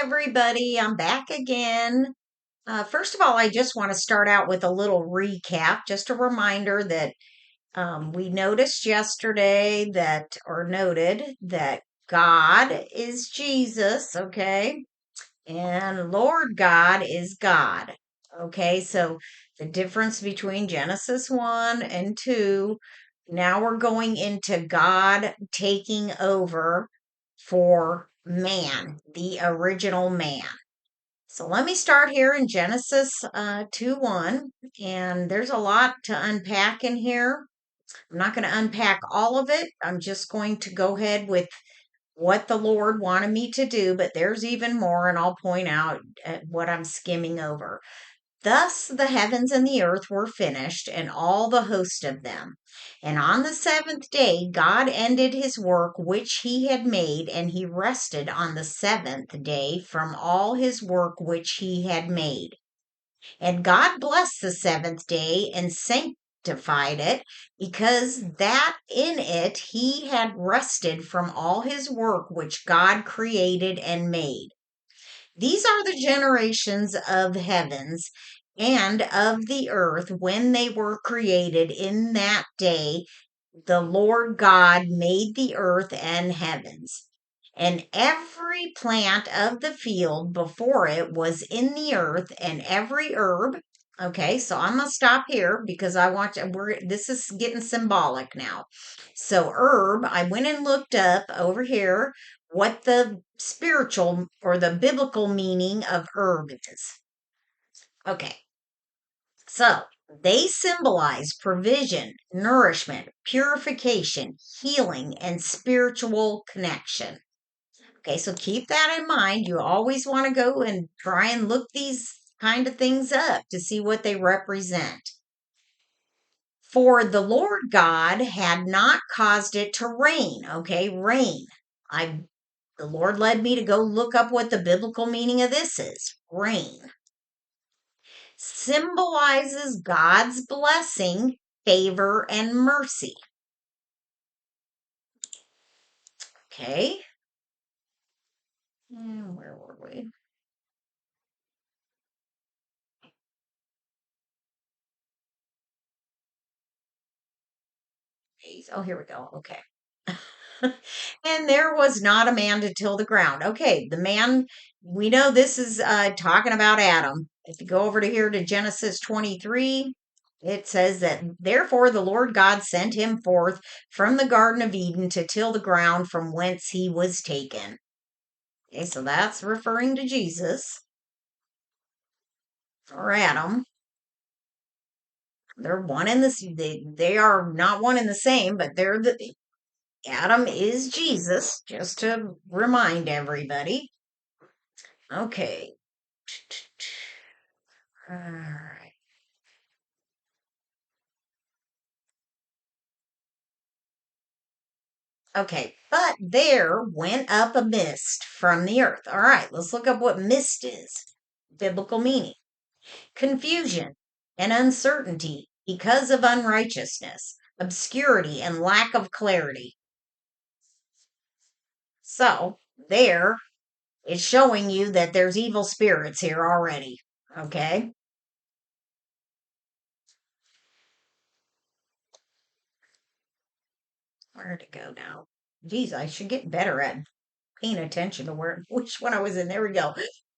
everybody. I'm back again. First of all, I just want to start out with a little recap, just a reminder that we noticed yesterday or noted that God is Jesus, okay? And Lord God is God, okay? So the difference between Genesis 1 and 2, now we're going into God taking over for man, the original man. So let me start here in Genesis 2 1. And there's a lot to unpack in here. I'm not going to unpack all of it. I'm just going to go ahead with what the Lord wanted me to do, but there's even more, and I'll point out what I'm skimming over. Thus the heavens and the earth were finished, and all the host of them. And on the seventh day God ended his work which he had made, and he rested on the seventh day from all his work which he had made. And God blessed the seventh day and sanctified it, because that in it he had rested from all his work which God created and made. These are the generations of heavens and of the earth when they were created in that day. The Lord God made the earth and heavens. And every plant of the field before it was in the earth, and every herb. Okay, so I'm gonna stop here because I want to. This is getting symbolic now. So herb, I went and looked up over here what the spiritual or the biblical meaning of herb is. Okay, so they symbolize provision, nourishment, purification, healing, and spiritual connection. Okay, so keep that in mind. You always want to go and try and look these kind of things up to see what they represent. For the Lord God had not caused it to rain. Okay, rain. The Lord led me to go look up what the biblical meaning of this is. Rain symbolizes God's blessing, favor, and mercy. Okay. And where were we? Oh, here we go. Okay. And there was not a man to till the ground. Okay, the man, we know this is talking about Adam. If you go over to here to Genesis 23, it says that therefore the Lord God sent him forth from the Garden of Eden to till the ground from whence he was taken. Okay, so that's referring to Jesus or Adam. They're one in the they are not one and the same, but Adam is Jesus, just to remind everybody. Okay. All right. Okay, but there went up a mist from the earth. All right, let's look up what mist is. Biblical meaning: confusion and uncertainty because of unrighteousness, obscurity and lack of clarity. So, there it's showing you that there's evil spirits here already. Okay? Where to go now? Geez, I should get better at paying attention to which one I was in. There we go.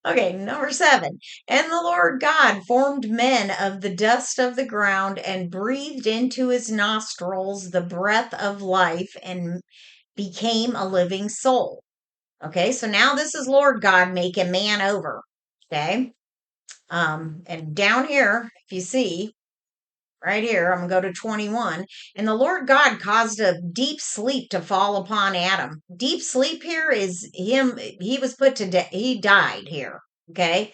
Okay, number 7. And the Lord God formed men of the dust of the ground and breathed into his nostrils the breath of life, and became a living soul. Okay, so now this is Lord God making man over. Okay. And down here, if you see, right here, I'm going to go to 21. And the Lord God caused a deep sleep to fall upon Adam. Deep sleep here is him. He was put to death. He died here. Okay.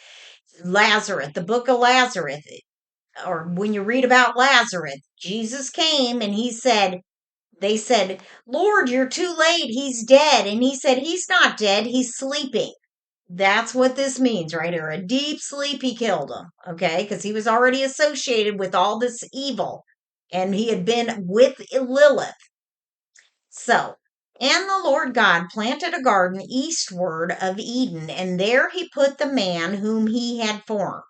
Lazarus, the book of Lazarus, or when you read about Lazarus, Jesus came and they said, Lord, you're too late. He's dead. And he said, he's not dead. He's sleeping. That's what this means right here. A deep sleep, he killed him, okay? Because he was already associated with all this evil, and he had been with Lilith. So, And the Lord God planted a garden eastward of Eden, and there he put the man whom he had formed.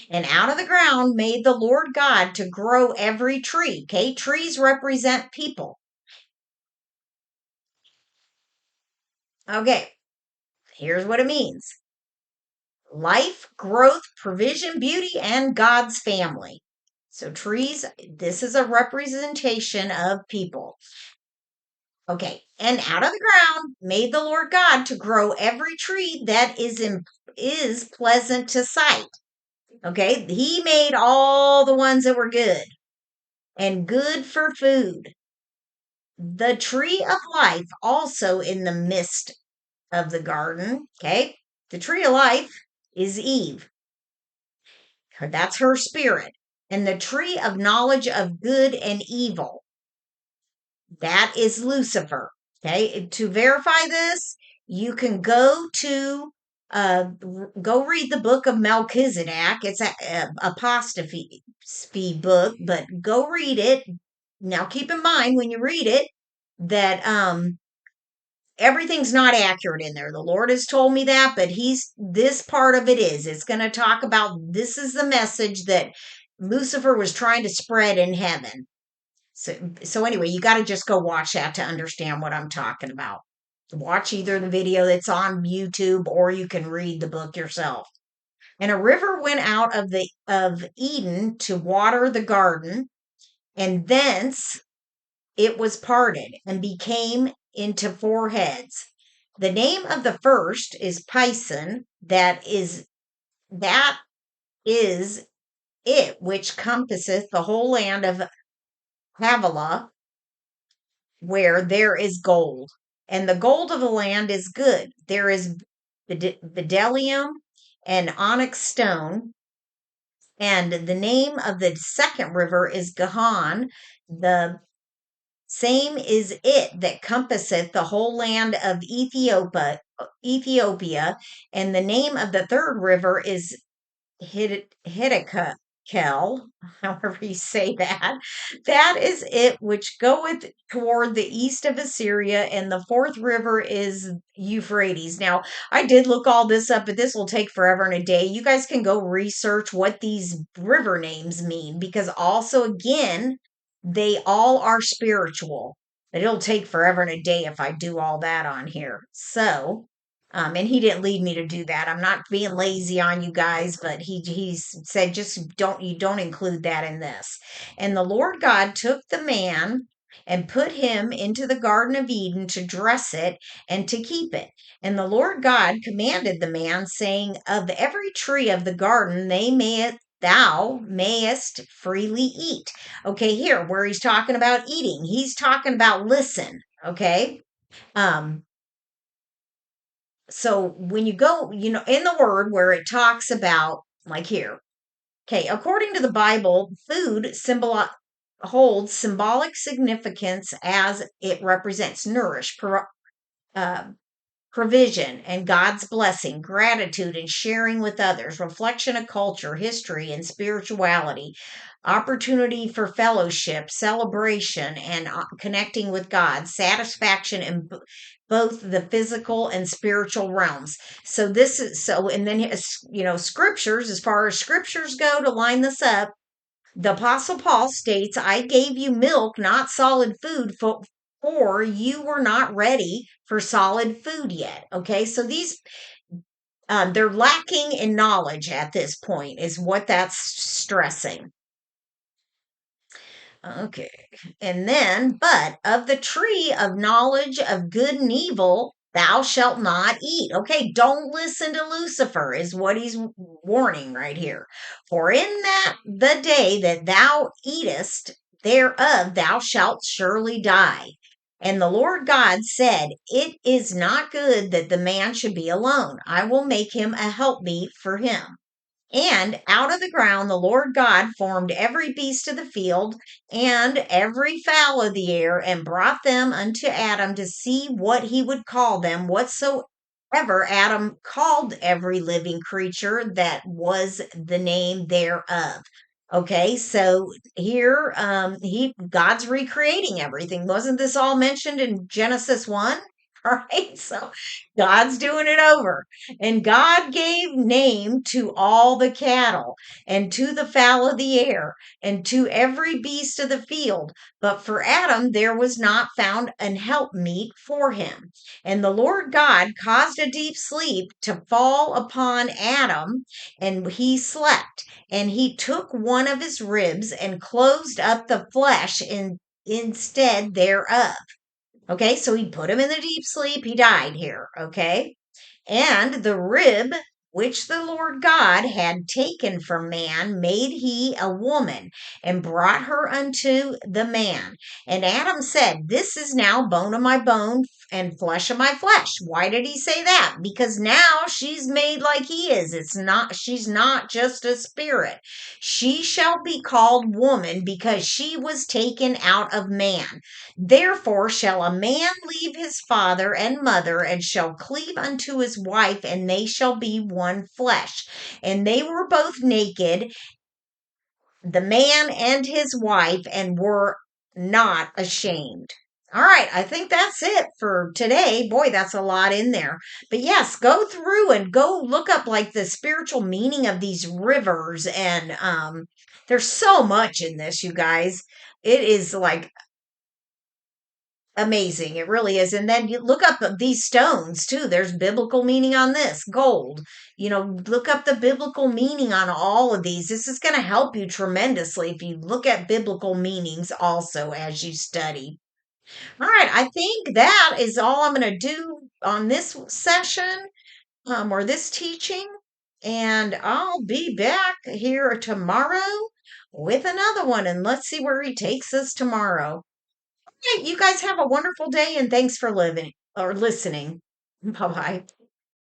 And out of the ground made the Lord God to grow every tree. Okay, trees represent people. Okay, here's what it means: life, growth, provision, beauty, and God's family. So, trees, this is a representation of people. Okay, and out of the ground made the Lord God to grow every tree that is pleasant to sight. Okay, he made all the ones that were good and good for food. The tree of life also in the midst of the garden. Okay, the tree of life is Eve. That's her spirit. And the tree of knowledge of good and evil, that is Lucifer. Okay, to verify this, you can go read the book of Melchizedek. It's a apostrophe book, but go read it. Now, keep in mind when you read it that everything's not accurate in there. The Lord has told me that, but this part of it is. It's going to talk about this is the message that Lucifer was trying to spread in heaven. So anyway, you got to just go watch that to understand what I'm talking about. Watch either the video that's on YouTube or you can read the book yourself. And a river went out of Eden to water the garden, and thence it was parted and became into four heads. The name of the first is Pison, that is it which compasseth the whole land of Havilah, where there is gold. And the gold of the land is good. There is bdellium and onyx stone. And the name of the second river is Gihon. The same is it that compasseth the whole land of Ethiopia. And the name of the third river is Hiddekel, however you say that. That is it which goeth toward the east of Assyria, and the fourth river is Euphrates. Now, I did look all this up, but this will take forever and a day. You guys can go research what these river names mean, because also, again, they all are spiritual. But it'll take forever and a day if I do all that on here. So, and he didn't lead me to do that. I'm not being lazy on you guys, but he said just don't include that in this. And the Lord God took the man and put him into the Garden of Eden to dress it and to keep it. And the Lord God commanded the man, saying, of every tree of the garden thou mayest freely eat. Okay, here where he's talking about eating, he's talking about listen. Okay. Um, so when you go, in the word where it talks about, like here, okay, according to the Bible, food holds symbolic significance as it represents uh, provision and God's blessing, gratitude and sharing with others, reflection of culture, history, and spirituality, opportunity for fellowship, celebration, and connecting with God, satisfaction in both the physical and spiritual realms. So this is so, and then scriptures, as far as scriptures go to line this up, the Apostle Paul states, I gave you milk, not solid food, for you were not ready for solid food yet. Okay, so they're lacking in knowledge at this point, is what that's stressing. Okay, and then, but of the tree of knowledge of good and evil, thou shalt not eat. Okay, don't listen to Lucifer, is what he's warning right here. For in the day that thou eatest thereof, thou shalt surely die. And the Lord God said, it is not good that the man should be alone. I will make him a helpmeet for him. And out of the ground the Lord God formed every beast of the field and every fowl of the air, and brought them unto Adam to see what he would call them. Whatsoever Adam called every living creature, that was the name thereof. Okay, so here God's recreating everything. Wasn't this all mentioned in Genesis 1? All right, so God's doing it over. And God gave name to all the cattle and to the fowl of the air and to every beast of the field. But for Adam there was not found an helpmeet for him. And the Lord God caused a deep sleep to fall upon Adam, and he slept. And he took one of his ribs and closed up the flesh instead thereof. Okay, so he put him in the deep sleep. He died here. Okay. And the rib which the Lord God had taken from man made he a woman and brought her unto the man. And Adam said, this is now bone of my bone and flesh of my flesh. Why did he say that? Because now she's made like he is. She's not just a spirit. She shall be called woman because she was taken out of man. Therefore shall a man leave his father and mother and shall cleave unto his wife, and they shall be one flesh. And they were both naked, the man and his wife, and were not ashamed. All right, I think that's it for today. Boy, that's a lot in there. But yes, go through and go look up like the spiritual meaning of these rivers, and there's so much in this, you guys. It is like amazing. It really is. And then you look up these stones too. There's biblical meaning on this gold. Look up the biblical meaning on all of these. This is going to help you tremendously if you look at biblical meanings also as you study. All right. I think that is all I'm going to do on this session, or this teaching. And I'll be back here tomorrow with another one. And let's see where he takes us tomorrow. Hey, you guys have a wonderful day and thanks for living or listening. Bye bye.